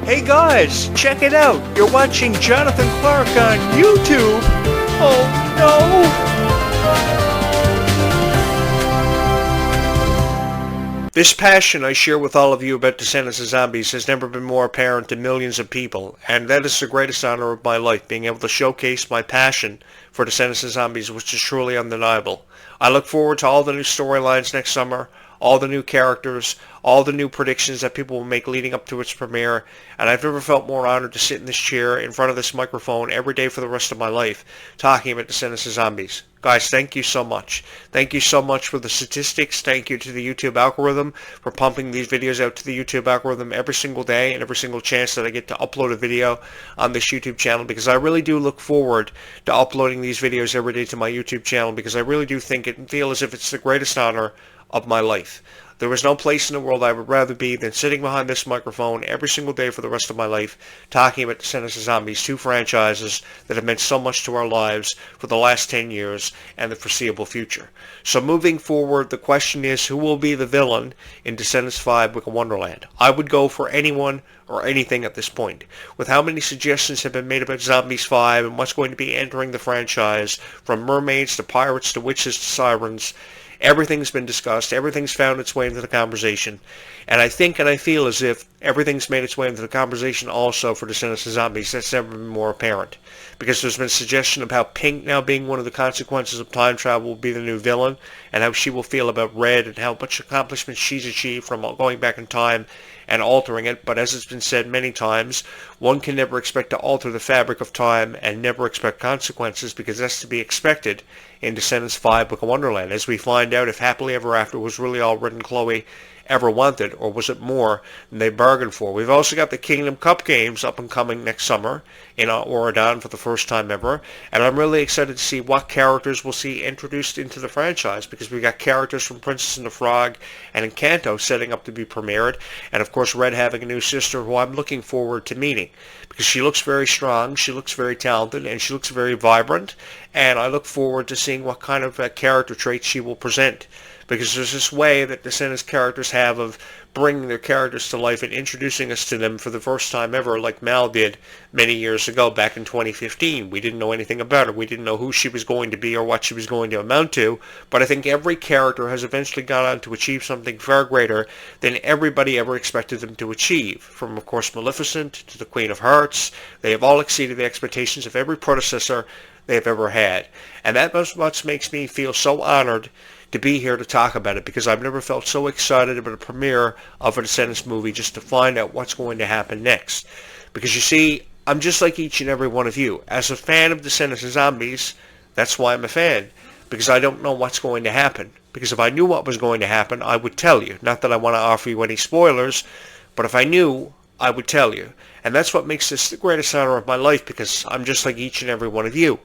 Hey guys, check it out. You're watching Jonathan Clarke on YouTube. Oh no! This passion I share with all of you about Descendants of Zombies has never been more apparent to millions of people, and that is the greatest honor of my life, being able to showcase my passion for Descendants of Zombies, which is truly undeniable. I look forward to all the new storylines next summer, all the new characters, all the new predictions that people will make leading up to its premiere, and I've never felt more honored to sit in this chair in front of this microphone every day for the rest of my life talking about Descendants of Zombies. Guys, thank you so much. Thank you so much for the statistics. Thank you to the YouTube algorithm for pumping these videos out to the YouTube algorithm every single day and every single chance that I get to upload a video on this YouTube channel, because I really do look forward to uploading these videos every day to my YouTube channel, because I really do think it and feel as if it's the greatest honor of my life. There is no place in the world I would rather be than sitting behind this microphone every single day for the rest of my life talking about Descendants of Zombies, two franchises that have meant so much to our lives for the last 10 years and the foreseeable future. So moving forward, the question is, who will be the villain in Descendants 5 Wicked Wonderland? I would go for anyone or anything at this point. With how many suggestions have been made about Zombies 5 and what's going to be entering the franchise, from mermaids to pirates to witches to sirens, everything's been discussed, everything's found its way into the conversation, and I think and I feel as if everything's made its way into the conversation also for Descendants of Zombies. That's never been more apparent, because there's been suggestion of how Pink, now being one of the consequences of time travel, will be the new villain, and how she will feel about Red, and how much accomplishment she's achieved from going back in time and altering it. But as it's been said many times, one can never expect to alter the fabric of time and never expect consequences, because that's to be expected in Descendants 5 Wicked Wonderland, as we find out if Happily Ever After was really all Red and Chloe ever wanted, or was it more than they bargained for. We've also got the Kingdom Cup games up and coming next summer in Oregon for the first time ever, and I'm really excited to see what characters we'll see introduced into the franchise, because we've got characters from Princess and the Frog and Encanto setting up to be premiered, and of course Red having a new sister who I'm looking forward to meeting, because she looks very strong, she looks very talented, and she looks very vibrant, and I look forward to seeing what kind of character traits she will present, because there's this way that Descendants characters have of bringing their characters to life and introducing us to them for the first time ever, like Mal did many years ago back in 2015. We didn't know anything about her. We didn't know who she was going to be or what she was going to amount to, but I think every character has eventually gone on to achieve something far greater than everybody ever expected them to achieve. From, of course, Maleficent to the Queen of Hearts, they have all exceeded the expectations of every predecessor they have ever had. And that was what makes me feel so honored to be here to talk about it, because I've never felt so excited about a premiere of a Descendants movie just to find out what's going to happen next. Because you see, I'm just like each and every one of you. As a fan of Descendants of Zombies, that's why I'm a fan, because I don't know what's going to happen. Because if I knew what was going to happen, I would tell you. Not that I want to offer you any spoilers, but if I knew, I would tell you. And that's what makes this the greatest honor of my life, because I'm just like each and every one of you.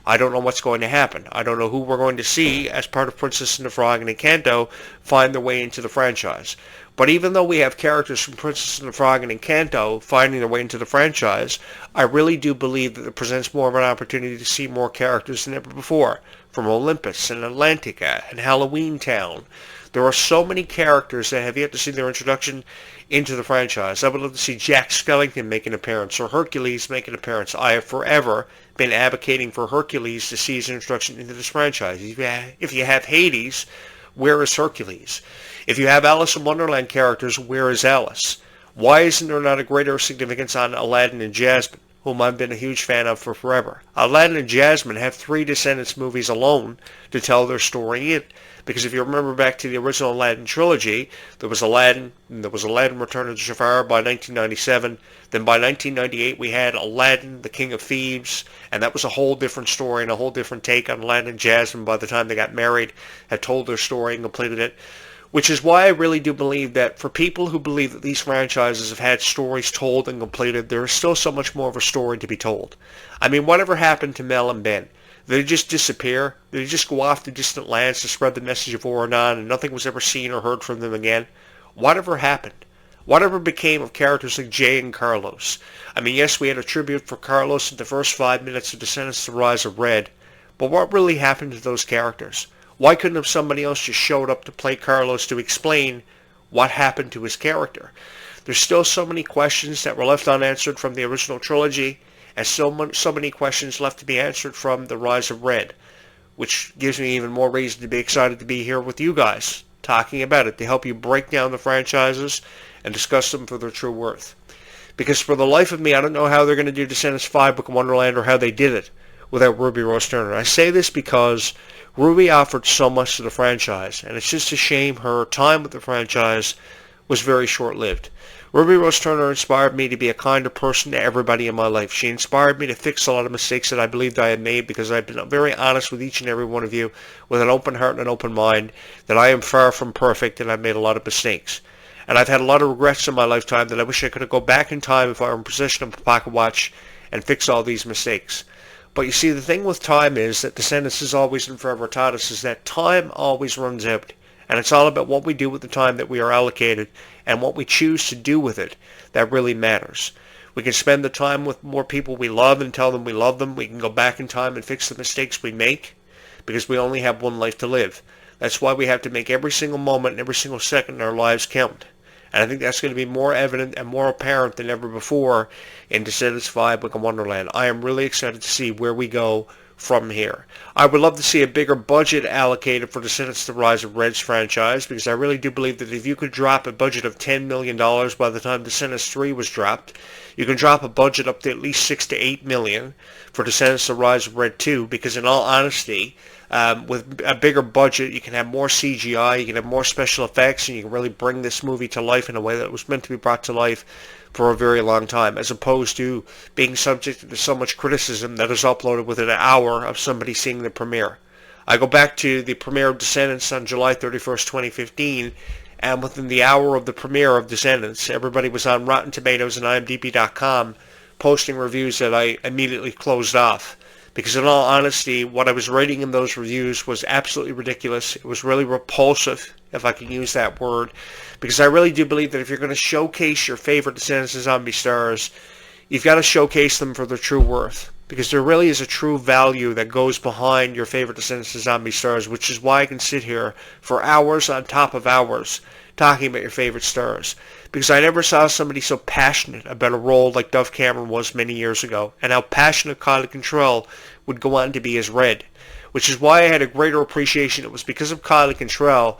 I don't know what's going to happen. I don't know who we're going to see as part of Princess and the Frog and Encanto find their way into the franchise. But even though we have characters from Princess and the Frog and Encanto finding their way into the franchise, I really do believe that it presents more of an opportunity to see more characters than ever before, from Olympus and Atlantica and Halloween Town. There are so many characters that have yet to see their introduction into the franchise. I would love to see Jack Skellington make an appearance, or Hercules make an appearance. I have forever been advocating for Hercules to see his introduction into this franchise. If you have Hades, where is Hercules? If you have Alice in Wonderland characters, where is Alice? Why isn't there not a greater significance on Aladdin and Jasmine, whom I've been a huge fan of for forever? Aladdin and Jasmine have 3 Descendants movies alone to tell their story in. Because if you remember back to the original Aladdin trilogy, there was Aladdin, and there was Aladdin Return of Jafar by 1997. Then by 1998 we had Aladdin, the King of Thieves, and that was a whole different story and a whole different take on Aladdin and Jasmine by the time they got married, had told their story and completed it. Which is why I really do believe that for people who believe that these franchises have had stories told and completed, there is still so much more of a story to be told. I mean, whatever happened to Mel and Ben? Did they just disappear? Did they just go off to distant lands to spread the message of Oregon and nothing was ever seen or heard from them again? Whatever happened? Whatever became of characters like Jay and Carlos? I mean, yes, we had a tribute for Carlos in the first 5 minutes of Descendants: The Rise of Red, but what really happened to those characters? Why couldn't have somebody else just showed up to play Carlos to explain what happened to his character? There's still so many questions that were left unanswered from the original trilogy, and so many questions left to be answered from The Rise of Red, which gives me even more reason to be excited to be here with you guys, talking about it, to help you break down the franchises and discuss them for their true worth. Because for the life of me, I don't know how they're going to do Descendants 5 Book of Wonderland or how they did it without Ruby Rose Turner. I say this because Ruby offered so much to the franchise, and it's just a shame her time with the franchise was very short-lived. Ruby Rose Turner inspired me to be a kinder person to everybody in my life. She inspired me to fix a lot of mistakes that I believed I had made, because I've been very honest with each and every one of you with an open heart and an open mind that I am far from perfect and I've made a lot of mistakes. And I've had a lot of regrets in my lifetime that I wish I could have go back in time if I were in possession of a pocket watch and fix all these mistakes. But you see, the thing with time is that Descendants has always and forever taught us is that time always runs out. And it's all about what we do with the time that we are allocated and what we choose to do with it that really matters. We can spend the time with more people we love and tell them we love them. We can go back in time and fix the mistakes we make because we only have one life to live. That's why we have to make every single moment and every single second in our lives count. And I think that's going to be more evident and more apparent than ever before in Descendants 5 Book of Wonderland. I am really excited to see where we go from here. I would love to see a bigger budget allocated for Descendants The Rise of Red's franchise, because I really do believe that if you could drop a budget of $10 million by the time Descendants 3 was dropped, you can drop a budget up to at least $6 to $8 million for Descendants The Rise of Red 2, because in all honesty, with a bigger budget, you can have more CGI, you can have more special effects, and you can really bring this movie to life in a way that it was meant to be brought to life for a very long time, as opposed to being subject to so much criticism that is uploaded within an hour of somebody seeing the premiere. I go back to the premiere of Descendants on July 31st, 2015, and within the hour of the premiere of Descendants, everybody was on Rotten Tomatoes and IMDb.com posting reviews that I immediately closed off. Because in all honesty, what I was writing in those reviews was absolutely ridiculous. It was really repulsive, if I can use that word. Because I really do believe that if you're going to showcase your favorite Descendants of Zombie stars, you've got to showcase them for their true worth. Because there really is a true value that goes behind your favorite Descendants of Zombie stars, which is why I can sit here for hours on top of hours talking about your favorite stars. Because I never saw somebody so passionate about a role like Dove Cameron was many years ago, and how passionate Kylie Cantrell would go on to be as Red. Which is why I had a greater appreciation. It was because of Kylie Cantrell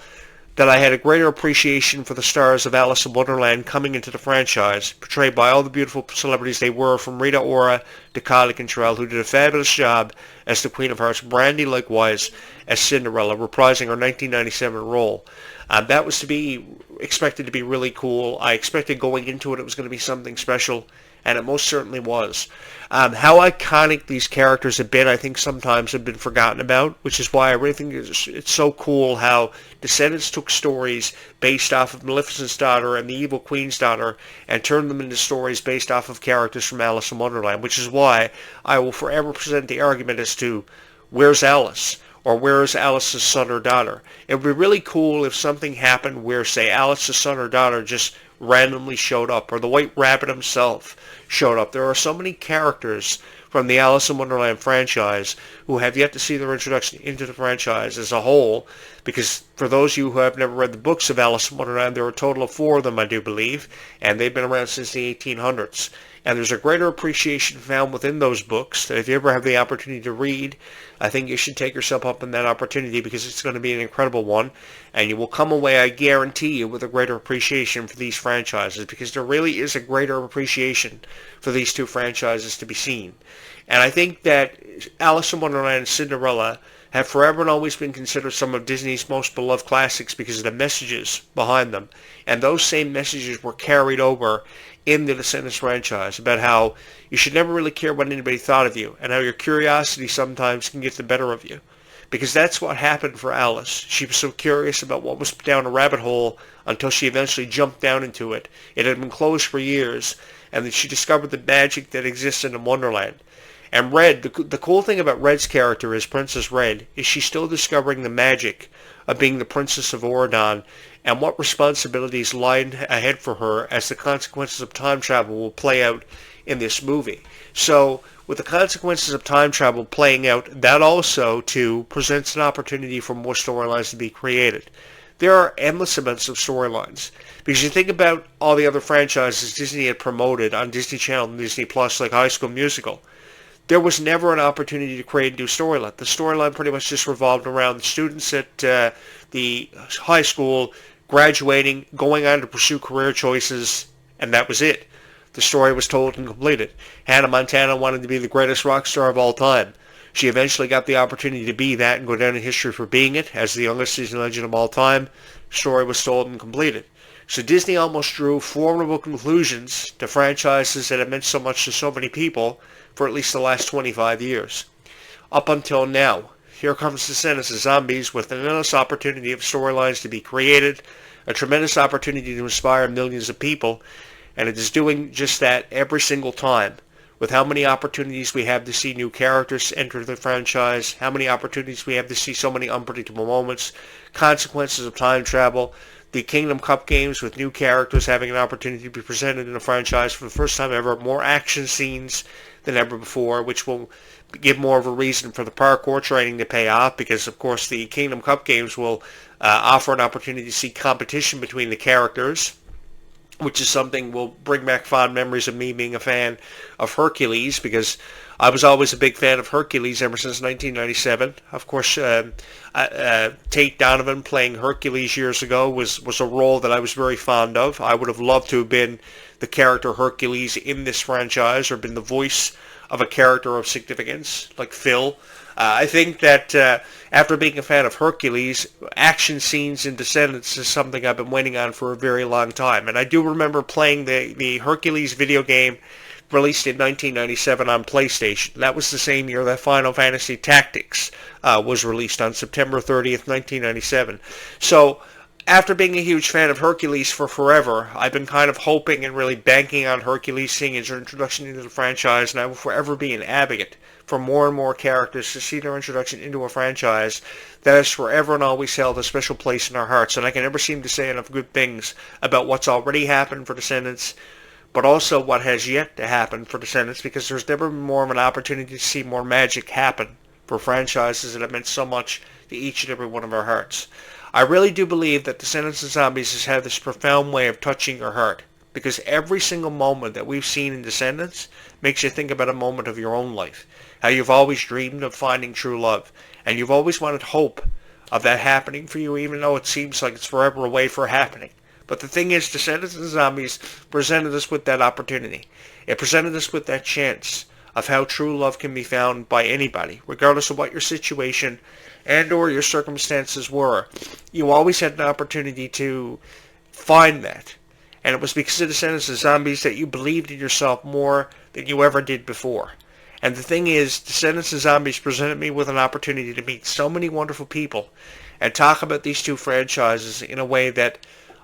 that I had a greater appreciation for the stars of Alice in Wonderland coming into the franchise, portrayed by all the beautiful celebrities they were, from Rita Ora to Kylie Cantrell, who did a fabulous job as the Queen of Hearts, Brandy likewise as Cinderella, reprising her 1997 role. That was to be expected to be really cool. I expected going into it was going to be something special, and it most certainly was. How iconic these characters have been, I think sometimes have been forgotten about, which is why I really think it's so cool how Descendants took stories based off of Maleficent's daughter and the Evil Queen's daughter and turned them into stories based off of characters from Alice in Wonderland, which is why I will forever present the argument as to where's Alice? Or where is Alice's son or daughter? It would be really cool if something happened where, say, Alice's son or daughter just randomly showed up, or the White Rabbit himself showed up. There are so many characters from the Alice in Wonderland franchise who have yet to see their introduction into the franchise as a whole, because for those of you who have never read the books of Alice in Wonderland, there are a total of 4 of them, I do believe, and they've been around since the 1800s. And there's a greater appreciation found within those books that if you ever have the opportunity to read, I think you should take yourself up on that opportunity, because it's going to be an incredible one. And you will come away, I guarantee you, with a greater appreciation for these franchises, because there really is a greater appreciation for these two franchises to be seen. And I think that Alice in Wonderland and Cinderella have forever and always been considered some of Disney's most beloved classics because of the messages behind them. And those same messages were carried over in the Descendants franchise, about how you should never really care what anybody thought of you, and how your curiosity sometimes can get the better of you. Because that's what happened for Alice. She was so curious about what was down a rabbit hole until she eventually jumped down into it. It had been closed for years, and then she discovered the magic that existed in Wonderland. And Red, the cool thing about Red's character as Princess Red is she's still discovering the magic of being the Princess of Oradon, and what responsibilities lie ahead for her as the consequences of time travel will play out in this movie. So, with the consequences of time travel playing out, that also, too, presents an opportunity for more storylines to be created. there are endless amounts of storylines. Because you think about all the other franchises Disney had promoted on Disney Channel and Disney Plus, like High School Musical, there was never an opportunity to create a new storyline. The storyline pretty much just revolved around the students at the high school graduating, going on to pursue career choices, and that was it. The story was told and completed. Hannah Montana wanted to be the greatest rock star of all time. She eventually got the opportunity to be that and go down in history for being it as the youngest Disney legend of all time. Story was told and completed. So Disney almost drew formidable conclusions to franchises that have meant so much to so many people for at least the last 25 years. Up until now, here comes Descendants of Zombies with an endless opportunity of storylines to be created, a tremendous opportunity to inspire millions of people, and it is doing just that every single time. With how many opportunities we have to see new characters enter the franchise, how many opportunities we have to see so many unpredictable moments, consequences of time travel, the Kingdom Cup games with new characters having an opportunity to be presented in the franchise for the first time ever, more action scenes than ever before, which will give more of a reason for the parkour training to pay off, because of course the Kingdom Cup games will offer an opportunity to see competition between the characters, which is something will bring back fond memories of me being a fan of Hercules, because I was always a big fan of Hercules ever since 1997. Of course, Tate Donovan playing Hercules years ago was a role that I was very fond of. I would have loved to have been the character Hercules in this franchise, or been the voice of a character of significance, like Phil. I think that after being a fan of Hercules, action scenes in Descendants is something I've been waiting on for a very long time. And I do remember playing the Hercules video game released in 1997 on PlayStation. That was the same year that Final Fantasy Tactics was released on September 30th, 1997. So after being a huge fan of Hercules for forever, I've been kind of hoping and really banking on Hercules seeing his introduction into the franchise, and I will forever be an advocate for more and more characters to see their introduction into a franchise that has forever and always held a special place in our hearts. And I can never seem to say enough good things about what's already happened for Descendants, but also what has yet to happen for Descendants, because there's never been more of an opportunity to see more magic happen for franchises that have meant so much to each and every one of our hearts. I really do believe that Descendants of Zombies has had this profound way of touching your heart, because every single moment that we've seen in Descendants makes you think about a moment of your own life, how you've always dreamed of finding true love, and you've always wanted hope of that happening for you, even though it seems like it's forever away from happening. But the thing is, Descendants of Zombies presented us with that opportunity. It presented us with that chance of how true love can be found by anybody, regardless of what your situation and or your circumstances were. You always had an opportunity to find that. And it was because of Descendants of Zombies that you believed in yourself more than you ever did before. And the thing is, Descendants of Zombies presented me with an opportunity to meet so many wonderful people and talk about these two franchises in a way that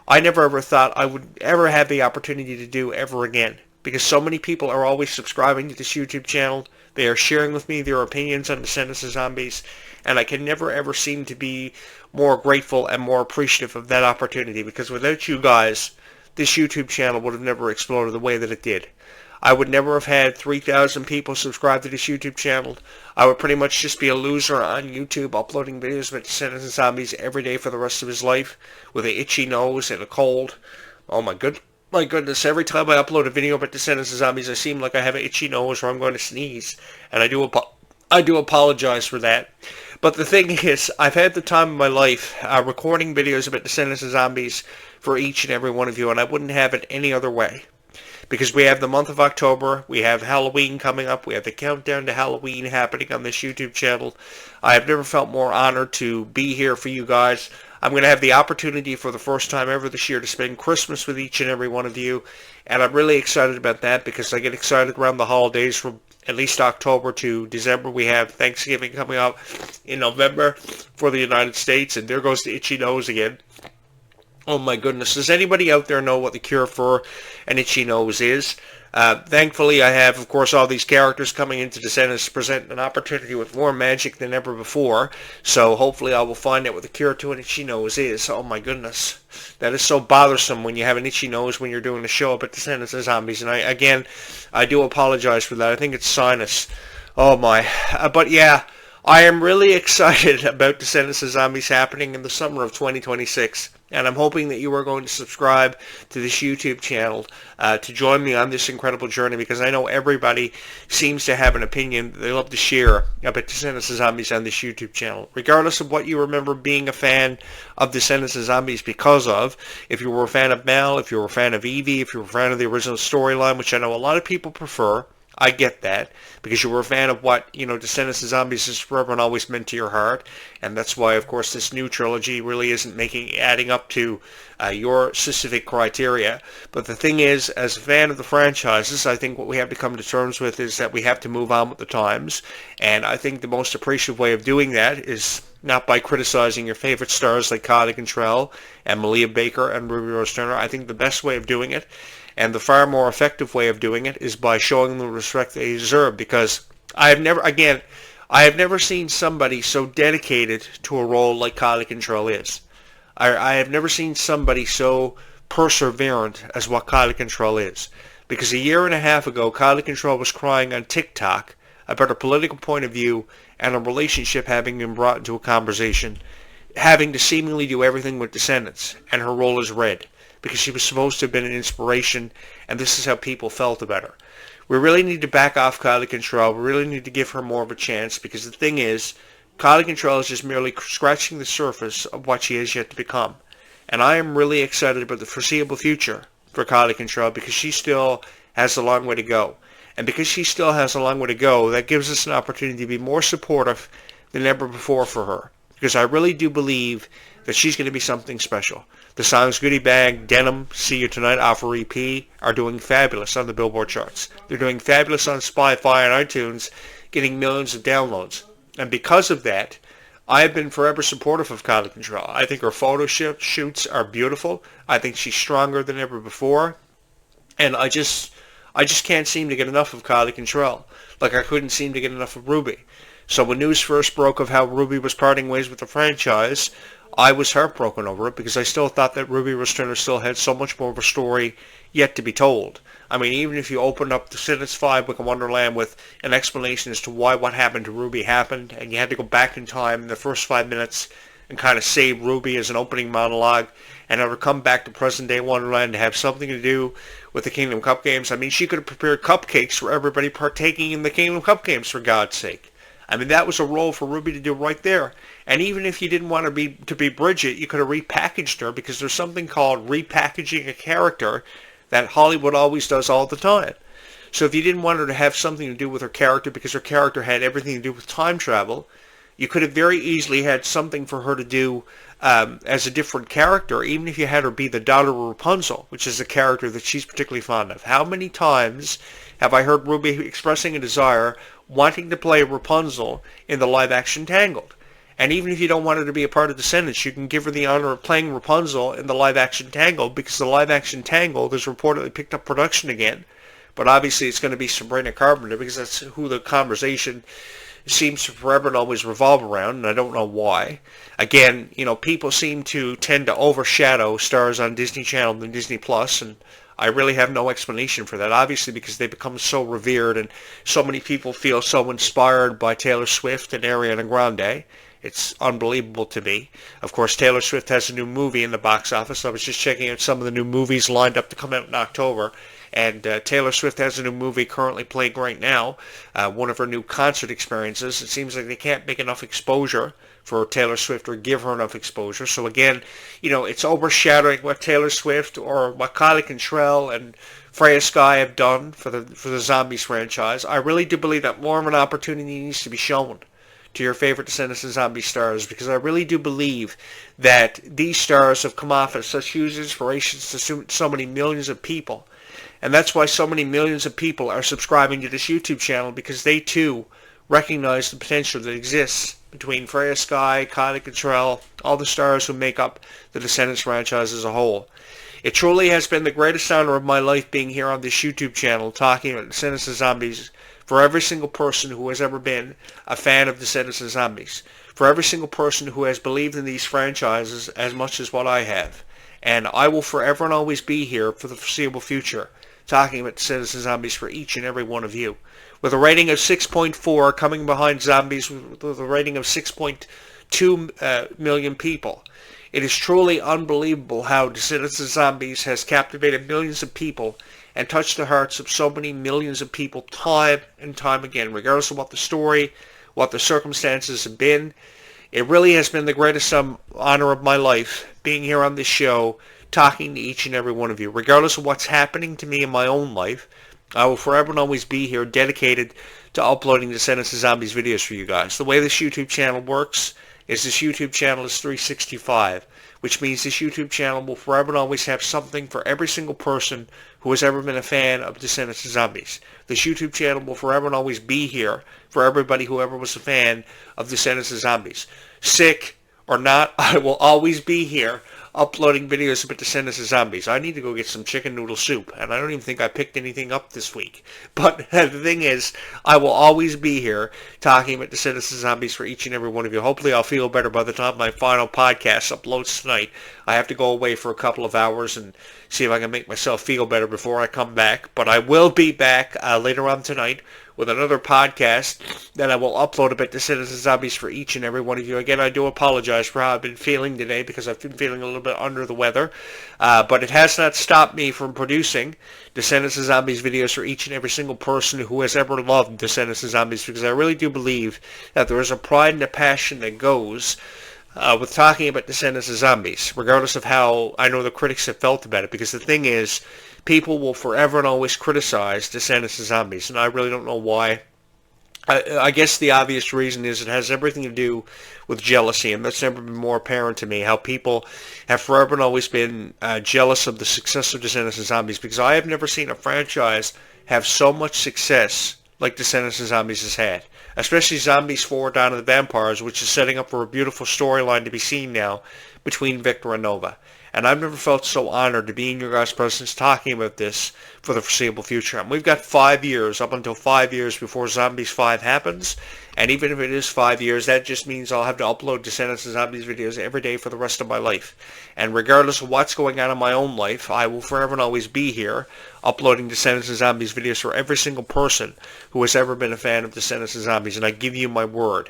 I never ever thought I would ever have the opportunity to do ever again. Because so many people are always subscribing to this YouTube channel. They are sharing with me their opinions on Descendants of Zombies. And I can never ever seem to be more grateful and more appreciative of that opportunity. Because without you guys, this YouTube channel would have never exploded the way that it did. I would never have had 3,000 people subscribe to this YouTube channel. I would pretty much just be a loser on YouTube uploading videos about Descendants of Zombies every day for the rest of his life with an itchy nose and a cold. Oh my goodness, every time I upload a video about Descendants of Zombies, I seem like I have an itchy nose or I'm going to sneeze. And I do apologize for that. But the thing is, I've had the time of my life recording videos about Descendants of Zombies for each and every one of you, and I wouldn't have it any other way. Because we have the month of October, we have Halloween coming up, we have the countdown to Halloween happening on this YouTube channel. I have never felt more honored to be here for you guys. I'm going to have the opportunity for the first time ever this year to spend Christmas with each and every one of you. And I'm really excited about that because I get excited around the holidays from at least October to December. We have Thanksgiving coming up in November for the United States, and there goes the itchy nose again. Oh my goodness, does anybody out there know what the cure for an itchy nose is? Thankfully, I have, of course, all these characters coming into Descendants to present an opportunity with more magic than ever before. So hopefully I will find out what the cure to an itchy nose is. Oh my goodness, that is so bothersome when you have an itchy nose when you're doing a show about Descendants of Zombies. And I do apologize for that. I think it's sinus. Oh my. But yeah, I am really excited about Descendants of Zombies happening in the summer of 2026, and I'm hoping that you are going to subscribe to this YouTube channel to join me on this incredible journey, because I know everybody seems to have an opinion that they love to share about Descendants of Zombies on this YouTube channel. Regardless of what you remember being a fan of Descendants of Zombies because of, if you were a fan of Mel, if you were a fan of Evie, if you were a fan of the original storyline, which I know a lot of people prefer, I get that, because you were a fan of what, Descendants of Zombies is forever and always meant to your heart, and that's why, of course, this new trilogy really isn't adding up to your specific criteria. But the thing is, as a fan of the franchises, I think what we have to come to terms with is that we have to move on with the times, and I think the most appreciative way of doing that is not by criticizing your favorite stars like Kylie Cantrell and Malia Baker and Ruby Rose Turner. I think the best way of doing it, and the far more effective way of doing it, is by showing them the respect they deserve, because I have never seen somebody so dedicated to a role like Kylie Cantrell is. I have never seen somebody so perseverant as what Kylie Cantrell is. Because a year and a half ago, Kylie Cantrell was crying on TikTok about a political point of view and a relationship having been brought into a conversation, having to seemingly do everything with Descendants, and her role is Red, because she was supposed to have been an inspiration, and this is how people felt about her. We really need to back off Kylie Cantrell. We really need to give her more of a chance, because the thing is, Kylie Cantrell is just merely scratching the surface of what she has yet to become. And I am really excited about the foreseeable future for Kylie Cantrell, because she still has a long way to go. And because she still has a long way to go, that gives us an opportunity to be more supportive than ever before for her. Because I really do believe that she's going to be something special. The songs Goodie Bag, Denim, See You Tonight, Offer EP are doing fabulous on the Billboard charts. They're doing fabulous on Spotify and iTunes, getting millions of downloads. And because of that, I have been forever supportive of Kylie Cantrell. I think her photo shoots are beautiful. I think she's stronger than ever before. And I just can't seem to get enough of Kylie Cantrell, like I couldn't seem to get enough of Ruby. So when news first broke of how Ruby was parting ways with the franchise, I was heartbroken over it, because I still thought that Ruby Rose Turner still had so much more of a story yet to be told. I mean, even if you opened up the Descendants 5 Wicked Wonderland with an explanation as to why what happened to Ruby happened, and you had to go back in time in the first 5 minutes and kind of save Ruby as an opening monologue, and have her come back to present-day Wonderland to have something to do with the Kingdom Cup games. I mean, she could have prepared cupcakes for everybody partaking in the Kingdom Cup games, for God's sake. I mean, that was a role for Ruby to do right there. And even if you didn't want to be Bridget, you could have repackaged her, because there's something called repackaging a character that Hollywood always does all the time. So if you didn't want her to have something to do with her character, because her character had everything to do with time travel, you could have very easily had something for her to do as a different character, even if you had her be the daughter of Rapunzel, which is a character that she's particularly fond of. How many times have I heard Ruby expressing a desire, wanting to play Rapunzel in the live-action Tangled? And even if you don't want her to be a part of Descendants, you can give her the honor of playing Rapunzel in the live-action Tangled, because the live-action Tangled has reportedly picked up production again. But obviously it's going to be Sabrina Carpenter, because that's who the conversation seems to forever and always revolve around, and I don't know why. Again, people seem to tend to overshadow stars on Disney Channel and Disney Plus, and I really have no explanation for that, obviously, because they become so revered, and so many people feel so inspired by Taylor Swift and Ariana Grande. It's unbelievable to me. Of course, Taylor Swift has a new movie in the box office. I was just checking out some of the new movies lined up to come out in October. And Taylor Swift has a new movie currently playing right now, one of her new concert experiences. It seems like they can't make enough exposure for Taylor Swift, or give her enough exposure. So again, it's overshadowing what Taylor Swift or what Kylie Cantrell and Freya Sky have done for the Zombies franchise. I really do believe that more of an opportunity needs to be shown to your favorite Descendants of Zombie stars, because I really do believe that these stars have come off as such huge inspirations to so many millions of people. And that's why so many millions of people are subscribing to this YouTube channel, because they too recognize the potential that exists between Freya Sky, Kylie Cantrell, all the stars who make up the Descendants franchise as a whole. It truly has been the greatest honor of my life being here on this YouTube channel talking about Descendants of Zombies, for every single person who has ever been a fan of Descendants of Zombies, for every single person who has believed in these franchises as much as what I have. And I will forever and always be here for the foreseeable future talking about Descendants of Zombies for each and every one of you. With a rating of 6.4 coming behind Zombies with a rating of 6.2 million people. It is truly unbelievable how Descendants of Zombies has captivated millions of people and touched the hearts of so many millions of people time and time again, regardless of what the story, what the circumstances have been. It really has been the greatest honor of my life, being here on this show, talking to each and every one of you. Regardless of what's happening to me in my own life, I will forever and always be here dedicated to uploading Descendants of Zombies videos for you guys. The way this YouTube channel works is this YouTube channel is 365, which means this YouTube channel will forever and always have something for every single person who has ever been a fan of Descendants of Zombies. This YouTube channel will forever and always be here for everybody who ever was a fan of Descendants of Zombies. Sick or not, I will always be here uploading videos about Descendants of Zombies. I need to go get some chicken noodle soup, and I don't even think I picked anything up this week. But the thing is, I will always be here talking about Descendants of Zombies for each and every one of you. Hopefully I'll feel better by the time my final podcast uploads tonight. I have to go away for a couple of hours and see if I can make myself feel better before I come back. But I will be back later on tonight with another podcast that I will upload about Descendants of Zombies for each and every one of you. Again, I do apologize for how I've been feeling today because I've been feeling a little bit under the weather. But it has not stopped me from producing Descendants of Zombies videos for each and every single person who has ever loved Descendants of Zombies, because I really do believe that there is a pride and a passion that goes with talking about Descendants of Zombies, regardless of how I know the critics have felt about it. Because the thing is, people will forever and always criticize Descendants of Zombies, and I really don't know why. I guess the obvious reason is it has everything to do with jealousy, and that's never been more apparent to me, how people have forever and always been jealous of the success of Descendants of Zombies, because I have never seen a franchise have so much success like Descendants of Zombies has had. Especially Zombies 4 Dawn of the Vampires, which is setting up for a beautiful storyline to be seen now between Victor and Nova. And I've never felt so honored to be in your guys' presence talking about this for the foreseeable future. And we've got 5 years, up until 5 years before Zombies 5 happens. And even if it is 5 years, that just means I'll have to upload Descendants of Zombies videos every day for the rest of my life. And regardless of what's going on in my own life, I will forever and always be here uploading Descendants of Zombies videos for every single person who has ever been a fan of Descendants of Zombies. And I give you my word.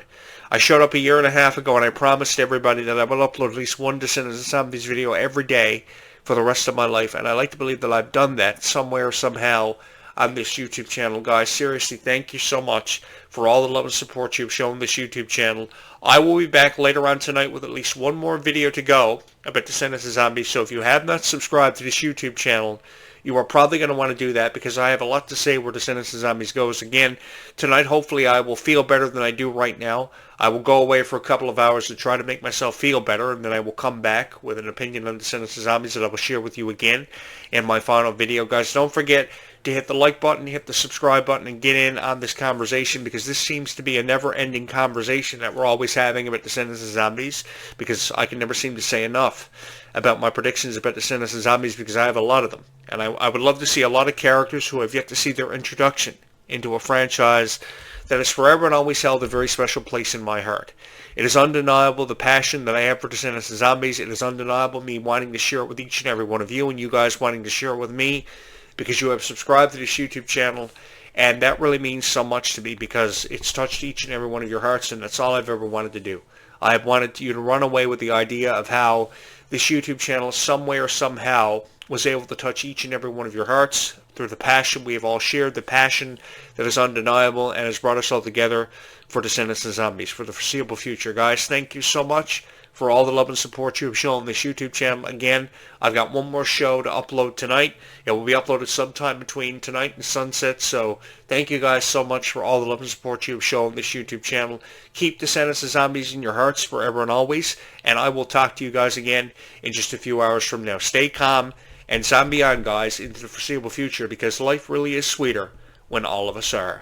I showed up a year and a half ago and I promised everybody that I would upload at least one Descendants of Zombies video every day for the rest of my life. And I like to believe that I've done that somewhere, somehow on this YouTube channel. Guys, seriously, thank you so much for all the love and support you've shown this YouTube channel. I will be back later on tonight with at least one more video to go about Descendants of Zombies. So if you have not subscribed to this YouTube channel, you are probably going to want to do that, because I have a lot to say where Descendants of Zombies goes. Again, tonight hopefully I will feel better than I do right now. I will go away for a couple of hours to try to make myself feel better, and then I will come back with an opinion on Descendants of Zombies that I will share with you again in my final video. Guys, don't forget to hit the like button, hit the subscribe button, and get in on this conversation, because this seems to be a never-ending conversation that we're always having about Descendants of Zombies, because I can never seem to say enough about my predictions about Descendants of Zombies, because I have a lot of them. And I would love to see a lot of characters who have yet to see their introduction into a franchise that has forever and always held a very special place in my heart. It is undeniable the passion that I have for Descendants of Zombies. It is undeniable me wanting to share it with each and every one of you, and you guys wanting to share it with me, because you have subscribed to this YouTube channel, and that really means so much to me, because it's touched each and every one of your hearts, and that's all I've ever wanted to do. I have wanted you to run away with the idea of how this YouTube channel somewhere, somehow, was able to touch each and every one of your hearts through the passion we have all shared, the passion that is undeniable and has brought us all together for Descendants of Zombies for the foreseeable future. Guys, thank you so much for all the love and support you have shown on this YouTube channel. Again, I've got one more show to upload tonight. It will be uploaded sometime between tonight and sunset, so thank you guys so much for all the love and support you have shown on this YouTube channel. Keep Descendants of Zombies in your hearts forever and always, and I will talk to you guys again in just a few hours from now. Stay calm and zombie on, guys, into the foreseeable future, because life really is sweeter when all of us are.